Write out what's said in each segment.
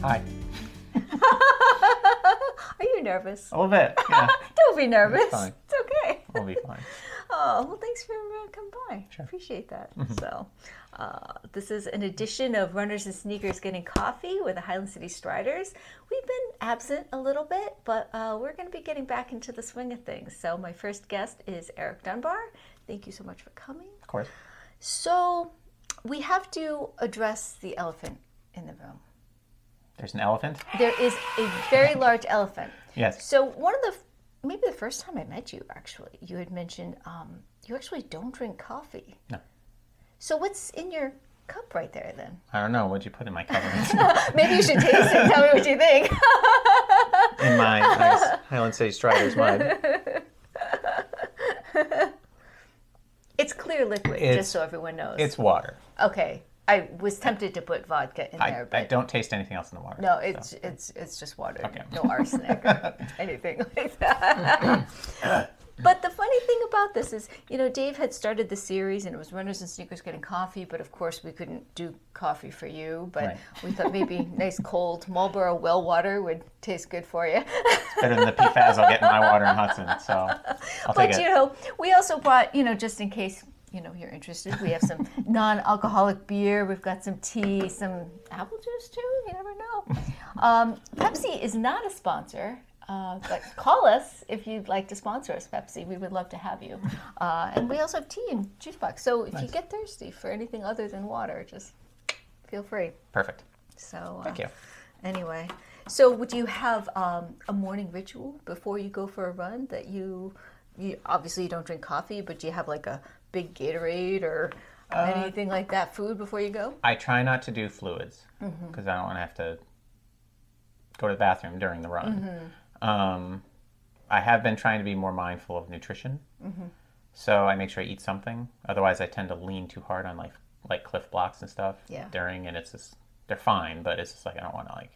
Hi. Are you nervous? A little bit, yeah. Don't be nervous. It's fine. It's okay. We'll be fine. Oh, well, thanks for coming by. Sure. Appreciate that. So, this is an edition of Runners and Sneakers Getting Coffee with the Highland City Striders. We've been absent a little bit, but we're going to be getting back into the swing of things. So, my first guest is Erik Dunbar. Thank you so much for coming. Of course. So, we have to address the elephant in the room. There's an elephant? There is a very large elephant. Yes. So, maybe the first time I met you, actually, you had mentioned you actually don't drink coffee. No. So what's in your cup right there then? I don't know. What'd you put in my cup? Maybe you should taste it and tell me what you think. In my nice Highland City Striders mug. It's clear liquid, just so everyone knows. It's water. Okay. I was tempted to put vodka in there, but I don't taste anything else in the water. no, it's just water. Okay. No arsenic or anything like that. But the funny thing about this is, Dave had started the series and it was Runners and Sneakers Getting Coffee, but of course we couldn't do coffee for you. But Right. we thought maybe nice cold Marlboro well water would taste good for you. It's better than the PFAS I'll get in my water in Hudson, so I'll take it. But we also brought, just in case you're interested, we have some non-alcoholic beer. We've got some tea, some apple juice too. You never know. Pepsi is not a sponsor. But call us if you'd like to sponsor us, Pepsi. We would love to have you. And we also have tea and juice box. So if you get thirsty for anything other than water, just feel free. Perfect. So Thank you. Anyway, so would you have a morning ritual before you go for a run that you obviously you don't drink coffee, but do you have like a big Gatorade or anything like that, food before you go? I try not to do fluids because I don't want to have to go to the bathroom during the run. I have been trying to be more mindful of nutrition, so I make sure I eat something. Otherwise, I tend to lean too hard on like Cliff Blocks and stuff during, and it's just they're fine, but it's just like I don't want to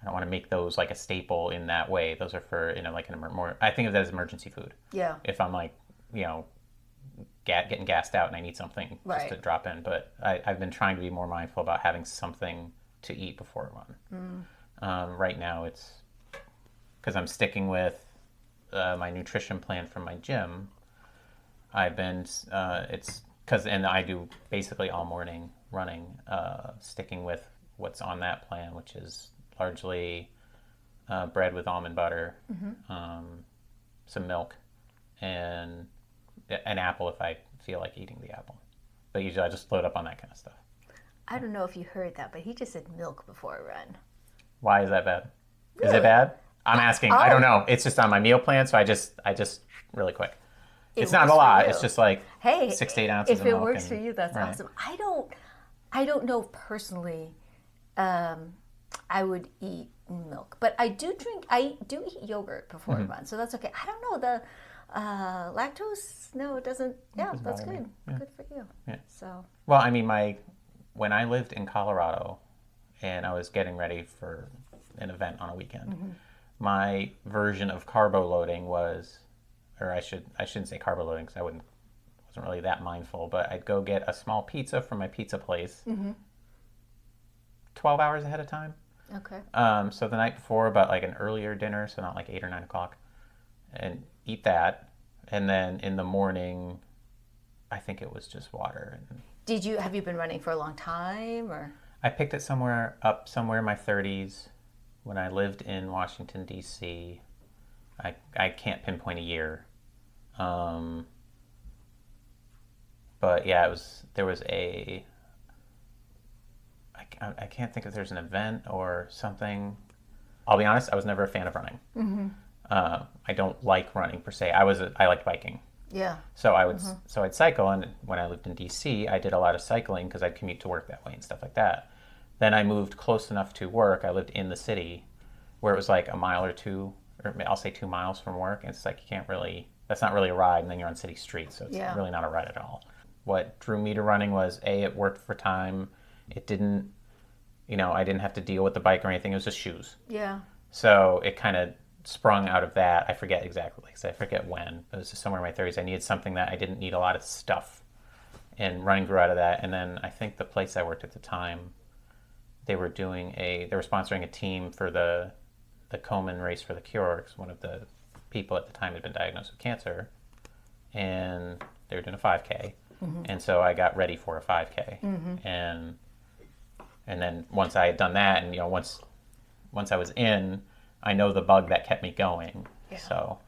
I don't want to make those like a staple in that way. Those are for like more. I think of that as emergency food. Yeah. If I'm like getting gassed out and I need something just to drop in, but I've been trying to be more mindful about having something to eat before a run. Right now, it's because I'm sticking with my nutrition plan from my gym. I've been and I do basically all morning running, sticking with what's on that plan, which is largely bread with almond butter, some milk, and an apple if I feel like eating the apple. But usually I just load up on that kind of stuff. I don't know if you heard that, but he just said milk before a run. Why is that bad? Really? Is it bad? I'm asking. I don't know. It's just on my meal plan, so I just really quick. It's not a lot. It's just like 6 to 8 ounces if of it milk. works for you, that's awesome. I don't know personally. I would eat milk, but I do eat yogurt before a run, so that's okay. I don't know the lactose. No, it doesn't. Yeah, that's good. Yeah. Good for you. Yeah. So. Well, I mean, when I lived in Colorado, and I was getting ready for an event on a weekend, my version of carbo loading was, or I shouldn't say carbo loading because I wasn't really that mindful, but I'd go get a small pizza from my pizza place 12 hours ahead of time. Okay. So the night before, but like an earlier dinner, so not like 8 or 9 o'clock, and eat that, and then in the morning, I think it was just water. And have you been running for a long time, or? I picked it somewhere in my 30s when I lived in Washington, D.C. I can't pinpoint a year. But yeah, there was I can't think if there's an event or something. I'll be honest, I was never a fan of running. I don't like running per se. I liked biking. Yeah. So I'd cycle, and when I lived in DC, I did a lot of cycling because I'd commute to work that way and stuff like that. Then I moved close enough to work. I lived in the city where it was like a mile or two, or I'll say 2 miles from work. And it's like that's not really a ride, and then you're on city streets, so it's really not a ride at all. What drew me to running was it worked for time. It didn't, I didn't have to deal with the bike or anything. It was just shoes. Yeah. So it kind of sprung out of that. I forget exactly, because I forget when. It was just somewhere in my 30s. I needed something that I didn't need a lot of stuff. And running grew out of that. And then I think the place I worked at the time, they were sponsoring a team for the Komen Race for the Cure, because one of the people at the time had been diagnosed with cancer, and they were doing a 5K. And so I got ready for a 5K. And then once I had done that, and once I was in, I know the bug that kept me going. Yeah. So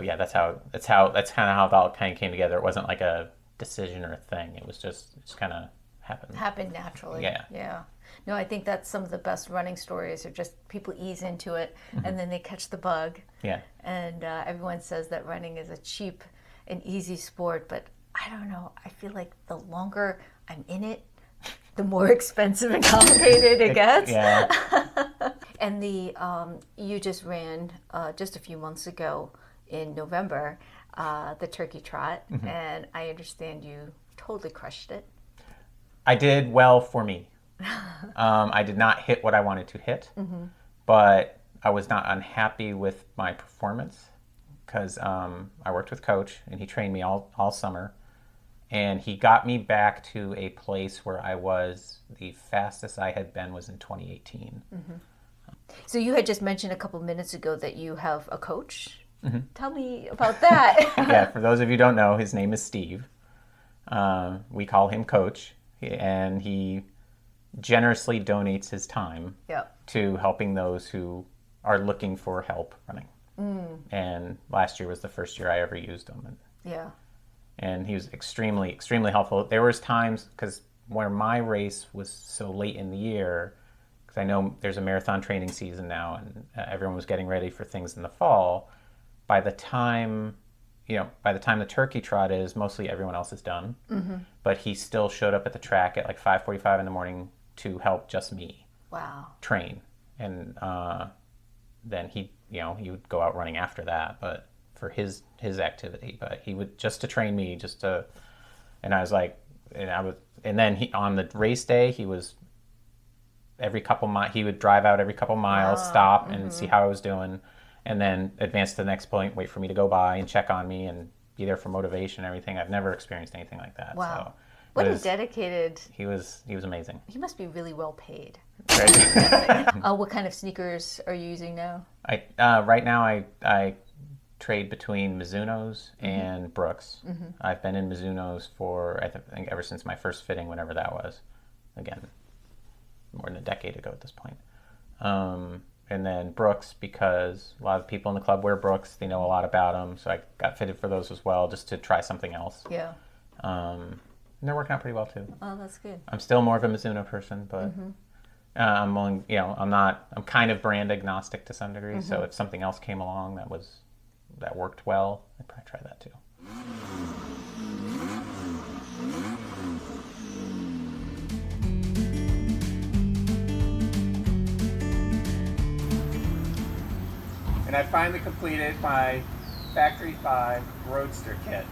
yeah, that's kind of how it all kind of came together. It wasn't like a decision or a thing. It was just kind of happened. Happened naturally. Yeah. Yeah. No, I think that's some of the best running stories are just people ease into it and then they catch the bug. Yeah. And everyone says that running is a cheap and easy sport, but I don't know. I feel like the longer I'm in it, the more expensive and complicated it gets. Yeah. And you just ran just a few months ago in November, the Turkey Trot, and I understand you totally crushed it. I did well for me. I did not hit what I wanted to hit, but I was not unhappy with my performance because I worked with Coach and he trained me all summer, and he got me back to a place where the fastest I had been was in 2018. So you had just mentioned a couple minutes ago that you have a coach. Tell me about that. Yeah, for those of you who don't know, his name is Steve. We call him Coach, and he generously donates his time to helping those who are looking for help running. And last year was the first year I ever used him. And he was extremely, extremely helpful. There was times, because where my race was so late in the year, because I know there's a marathon training season now, and everyone was getting ready for things in the fall. By the time the Turkey Trot is, mostly everyone else is done. But he still showed up at the track at like 5:45 in the morning to help just me. Wow. Train. And then he would go out running after that, but for his activity. But he would just to train me, and I was like, and then he, on the race day, he was every couple miles, he would drive out every couple miles, stop and see how I was doing, and then advance to the next point, wait for me to go by and check on me and be there for motivation and everything. I've never experienced anything like that. Wow. So what a dedicated... He was amazing. He must be really well paid. Right? What kind of sneakers are you using now? Right now I trade between Mizuno's and Brooks. I've been in Mizuno's for I think ever since my first fitting, whenever that was. Again, more than a decade ago at this point. And then Brooks, because a lot of people in the club wear Brooks. They know a lot about them, so I got fitted for those as well, just to try something else. Yeah. And they're working out pretty well too. Oh, that's good. I'm still more of a Mizuno person, but I'm willing. I'm kind of brand agnostic to some degree. So if something else came along that worked well, I'd probably try that too. And I finally completed my Factory 5 Roadster kit.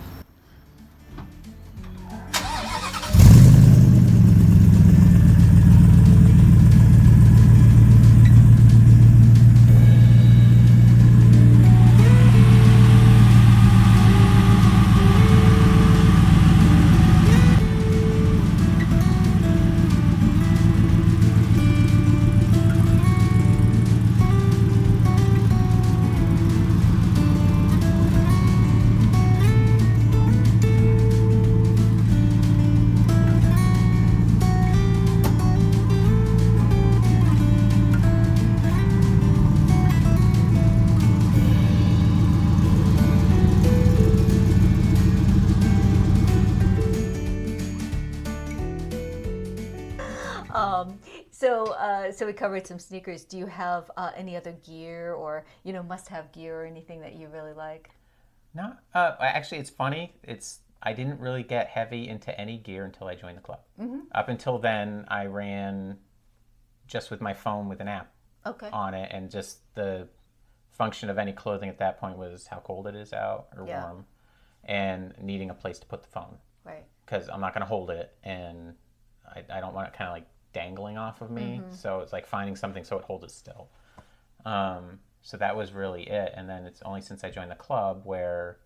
So we covered some sneakers. Do you have any other gear or must-have gear or anything that you really like? No, actually, it's funny. I didn't really get heavy into any gear until I joined the club. Up until then, I ran just with my phone with an app on it, and just the function of any clothing at that point was how cold it is out or warm, and needing a place to put the phone. Right. Because I'm not going to hold it, and I don't want it kind of like dangling off of me. So it's like finding something so it holds it still. So that was really it. And then it's only since I joined the club where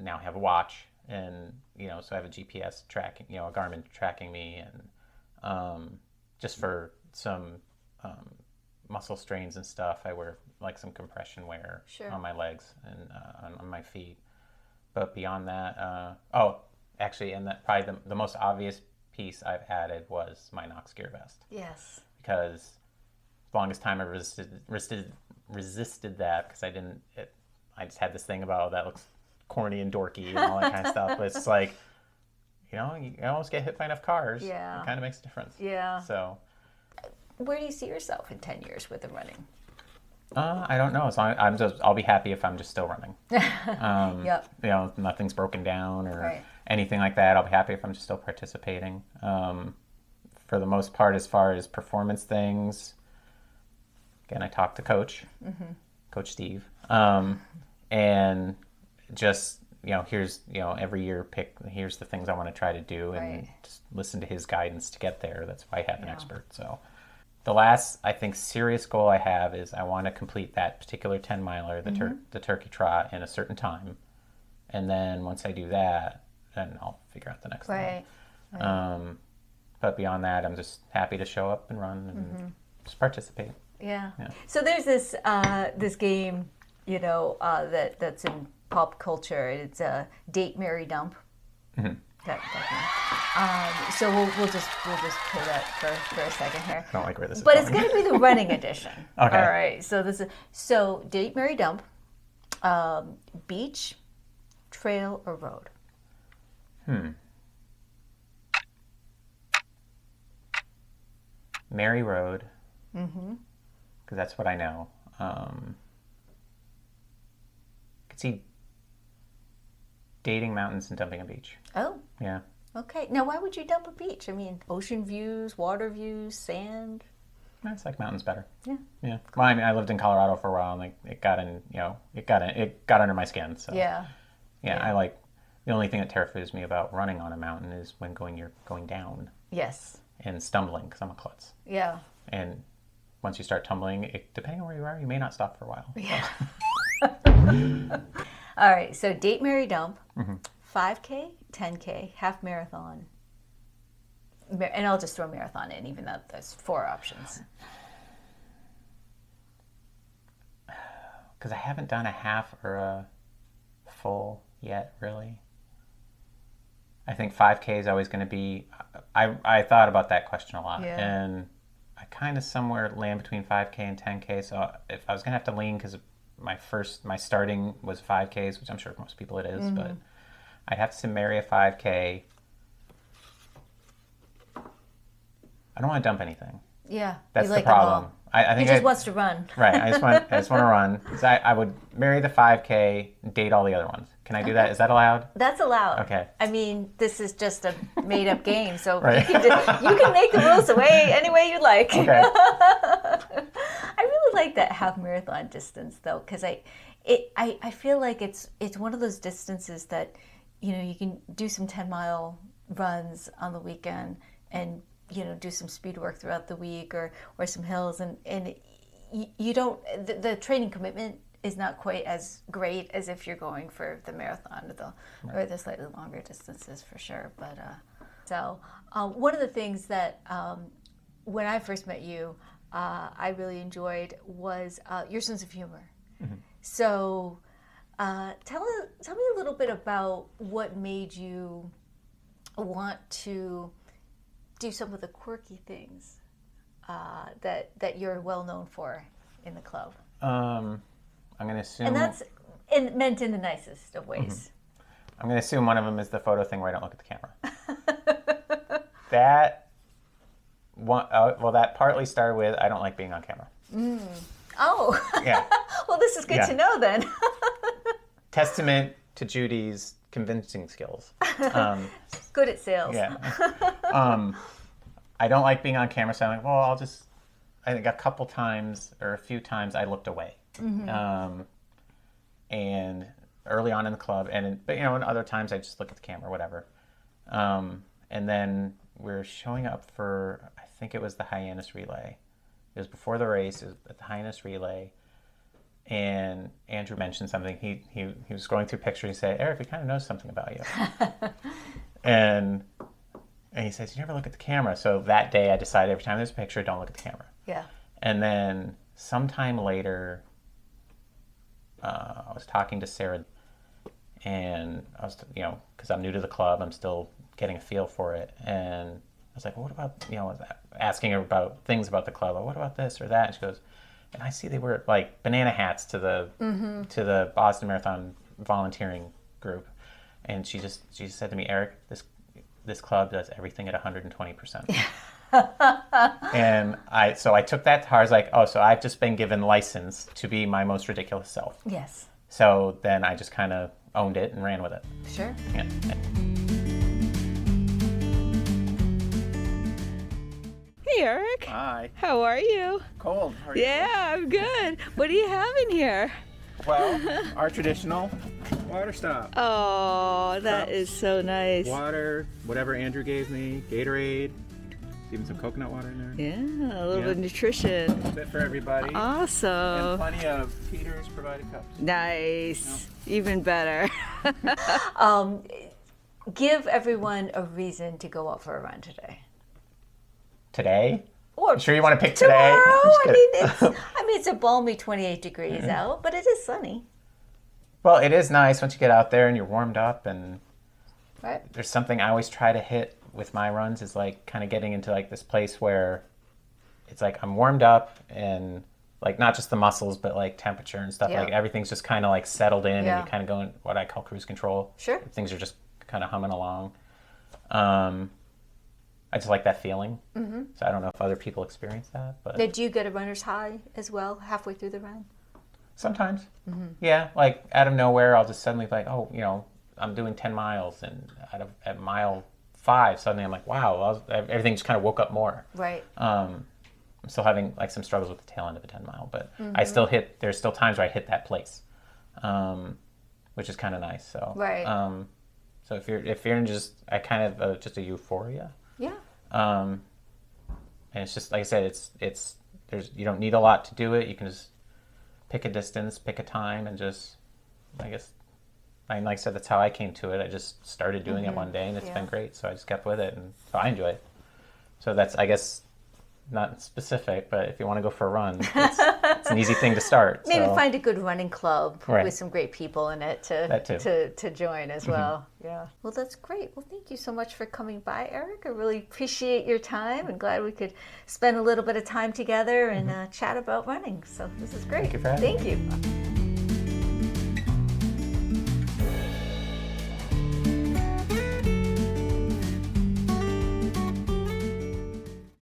now I have a watch, and so I have a GPS tracking, a Garmin tracking me, and just for some muscle strains and stuff. I wear like some compression wear on my legs and on my feet. But beyond that, actually, and that probably the most obvious piece I've added was my Nox gear vest. Yes. Because the longest time I resisted that because I just had this thing about that looks corny and dorky and all that kind of stuff. But it's like, you almost get hit by enough cars. Yeah. It kind of makes a difference. Yeah. So, where do you see yourself in 10 years with the running? I don't know. I'll be happy if I'm just still running. Yep. Nothing's broken down or anything like that. I'll be happy if I'm just still participating. For the most part, as far as performance things, again, I talked to Coach Steve, and just here's every year here's the things I want to try to do, and just listen to his guidance to get there. That's why I have an expert. So the last, I think, serious goal I have is I want to complete that particular 10 miler, the turkey trot, in a certain time, and then once I do that, then I'll figure out the next thing. But beyond that, I'm just happy to show up and run and just participate. Yeah. So there's this game, that's in pop culture. It's a Date, Marry, Dump. That game. So we'll just play that for a second here. I don't like where this is but going. It's going to be the running edition. Okay. All right. So Date, Marry, Dump. Beach, trail, or road? Mary Road. Because that's what I know. Could see dating mountains and dumping a beach. Oh. Yeah. Okay. Now, why would you dump a beach? I mean, ocean views, water views, sand. It's like mountains better. Yeah. Yeah. Well, I mean, I lived in Colorado for a while, and it got under my skin. So. Yeah. Yeah. I like the only thing that terrifies me about running on a mountain is when you're going down. Yes. And stumbling because I'm a klutz. Yeah. And once you start tumbling, depending on where you are, you may not stop for a while. Yeah. All right. So Date, Marry, Dump. 5K, 10K, half marathon. And I'll just throw marathon in, even though there's 4 options. Because I haven't done a half or a full yet, really. I think 5K is always going to be... I thought about that question a lot. Yeah. And I kind of somewhere land between 5K and 10K. So if I was going to have to lean, because my starting was 5Ks, which I'm sure for most people it is, but I'd have to marry a 5K. I don't want to dump anything. Yeah. That's the problem. I think he just wants to run. Right. I just want to run. So I would marry the 5K, date all the other ones. Can I do that? Is that allowed? That's allowed. Okay. I mean, this is just a made-up game, so right. you can make the rules any way you like. Okay. I really like that half marathon distance, though, because I feel like it's one of those distances that you can do some 10-mile runs on the weekend and do some speed work throughout the week or some hills, and you don't the training commitment is not quite as great as if you're going for the marathon or the slightly longer distances, for sure. But so one of the things that when I first met you, I really enjoyed was your sense of humor. So tell me a little bit about what made you want to do some of the quirky things that you're well known for in the club. I'm going to assume... And that's meant in the nicest of ways. I'm going to assume one of them is the photo thing where I don't look at the camera. That partly started with I don't like being on camera. Oh. Yeah. Well, this is good to know then. Testament to Judy's convincing skills. Good at sales. Yeah. I don't like being on camera, so I'm like, well, I think a few times I looked away. And early on in the club, and other times I just look at the camera, whatever. And then we're showing up for, I think it was the Hyannis Relay. It was before the race, it was at the Hyannis Relay. And Andrew mentioned something. He was scrolling through pictures. He said, "Erik, we kind of know something about you." and And he says, you never look at the camera. So that day I decided every time there's a picture, don't look at the camera. Yeah. And then sometime later, I was talking to Sarah, and I was, because I'm new to the club, I'm still getting a feel for it. And I was like, well, what about, I was asking her about things about the club. What about this or that? And she goes, and I see they wear like banana hats to the Boston Marathon volunteering group. And she said to me, Eric, this club does everything at 120%. And I took that to heart. I was like, oh, so I've just been given license to be my most ridiculous self. Yes. So then I just kind of owned it and ran with it. Sure. Yeah. Hey, Eric. Hi. How are you? Cold. How are you? Yeah, I'm good. What do you have in here? Well, our traditional water stop. Oh, that Cups, is so nice. Water, whatever Andrew gave me, Gatorade, even some coconut water in there. Yeah, a little bit of A nutrition. bit for everybody. And Awesome. plenty of Peter's provided cups. Nice. Even better. Give everyone a reason to go out for a run today. Today? Or You sure you want to pick today? tomorrow. I'm just I kidding. mean, it's a balmy 28 degrees out, but it is sunny. Well, it is nice once you get out there and you're warmed up, and Right? there's something I always try to hit with my runs is like kind of getting into like this place where it's like I'm warmed up and like not just the muscles but like temperature and stuff. Yeah. Like everything's just kind of like settled in Yeah. and you kind of go in what I call cruise control. Sure. Things are just kind of humming along. I just like that feeling. Mm-hmm. So I don't know if other people experience that, but Did you get a runner's high as well halfway through the run? sometimes, yeah, like out of nowhere, I'll just suddenly be like, oh, I'm doing 10 miles, and at mile 5, suddenly I'm like, wow, everything just kind of woke up more. Right. I'm still having like some struggles with the tail end of a 10 mile, but there's still times where I hit that place, which is kind of nice. So, Right. So if you're in just a euphoria, Yeah. and it's just like I said, you don't need a lot to do it. You can just pick a distance, pick a time, and just, I guess, like I said, that's how I came to it. I just started doing it one day, and it's been great. So I just kept with it, and so I enjoy it. So that's, I guess, not specific, but if you want to go for a run, it's an easy thing to start. Maybe so. find a good running club Right. with some great people in it That too. to join as well. Yeah. Well, that's great. Well, thank you so much for coming by, Eric. I really appreciate your time and glad we could spend a little bit of time together and chat about running. So this is great. Thank you for having me. Thank you.